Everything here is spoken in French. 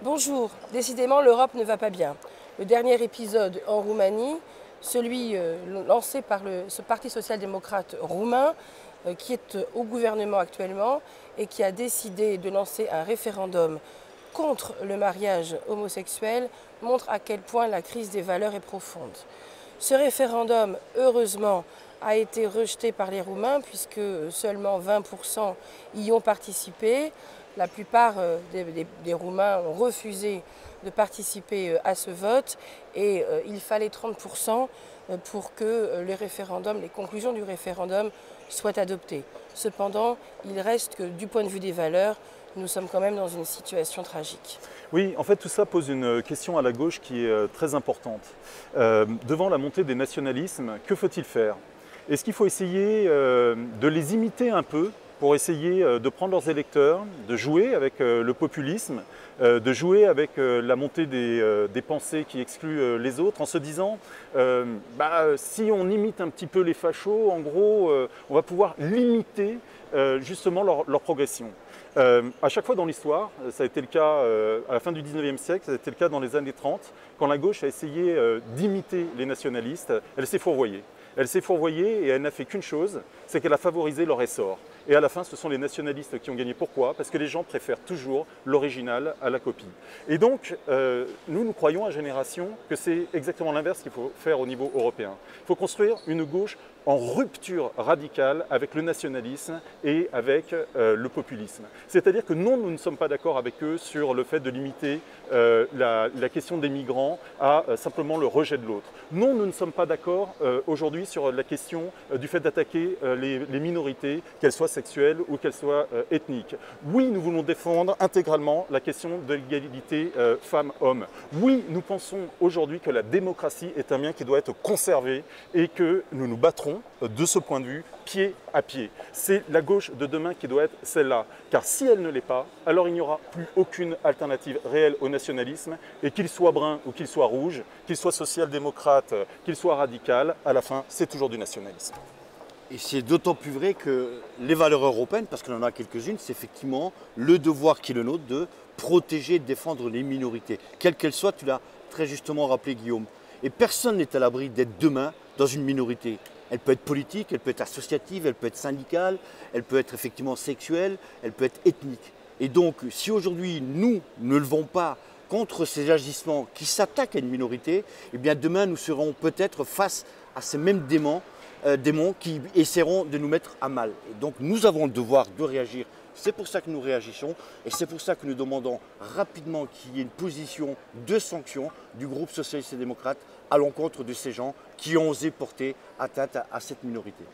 Bonjour, décidément l'Europe ne va pas bien. Le dernier épisode en Roumanie, celui lancé par ce Parti social-démocrate roumain, qui est au gouvernement actuellement et qui a décidé de lancer un référendum contre le mariage homosexuel, montre à quel point la crise des valeurs est profonde. Ce référendum, heureusement, a été rejeté par les Roumains puisque seulement 20% y ont participé. La plupart des Roumains ont refusé de participer à ce vote et il fallait 30% pour que les conclusions du référendum soient adoptées. Cependant, il reste que du point de vue des valeurs, nous sommes quand même dans une situation tragique. Oui, en fait, tout ça pose une question à la gauche qui est très importante. Devant la montée des nationalismes, que faut-il faire? Est-ce qu'il faut essayer de les imiter un peu pour essayer de prendre leurs électeurs, de jouer avec le populisme, de jouer avec la montée des pensées qui excluent les autres en se disant si on imite un petit peu les fachos, en gros, on va pouvoir limiter justement leur progression. À chaque fois dans l'histoire, ça a été le cas à la fin du 19e siècle, ça a été le cas dans les années 30, quand la gauche a essayé d'imiter les nationalistes, elle s'est fourvoyée. Elle s'est fourvoyée et elle n'a fait qu'une chose, c'est qu'elle a favorisé leur essor. Et à la fin, ce sont les nationalistes qui ont gagné. Pourquoi? Parce que les gens préfèrent toujours l'original à la copie. Et donc, nous croyons à Génération que c'est exactement l'inverse qu'il faut faire au niveau européen. Il faut construire une gauche en rupture radicale avec le nationalisme et avec le populisme. C'est-à-dire que non, nous ne sommes pas d'accord avec eux sur le fait de limiter la question des migrants à simplement le rejet de l'autre. Non, nous ne sommes pas d'accord aujourd'hui sur la question du fait d'attaquer les minorités, qu'elles soient sexuelles ou qu'elles soient ethniques. Oui, nous voulons défendre intégralement la question de l'égalité femmes-hommes. Oui, nous pensons aujourd'hui que la démocratie est un bien qui doit être conservé et que nous nous battrons de ce point de vue, pied à pied. C'est la gauche de demain qui doit être celle-là. Car si elle ne l'est pas, alors il n'y aura plus aucune alternative réelle au nationalisme. Et qu'il soit brun ou qu'il soit rouge, qu'il soit social-démocrate, qu'il soit radical, à la fin, c'est toujours du nationalisme. Et c'est d'autant plus vrai que les valeurs européennes, parce qu'on en a quelques-unes, c'est effectivement le devoir qui est le nôtre de protéger et de défendre les minorités. Quelles qu'elles soient, tu l'as très justement rappelé Guillaume. Et personne n'est à l'abri d'être demain dans une minorité. Elle peut être politique, elle peut être associative, elle peut être syndicale, elle peut être effectivement sexuelle, elle peut être ethnique. Et donc, si aujourd'hui nous ne levons pas contre ces agissements qui s'attaquent à une minorité, eh bien demain nous serons peut-être face à ces mêmes démons qui essaieront de nous mettre à mal. Et donc nous avons le devoir de réagir. C'est pour ça que nous réagissons et c'est pour ça que nous demandons rapidement qu'il y ait une position de sanction du groupe socialiste et démocrate à l'encontre de ces gens qui ont osé porter atteinte à cette minorité.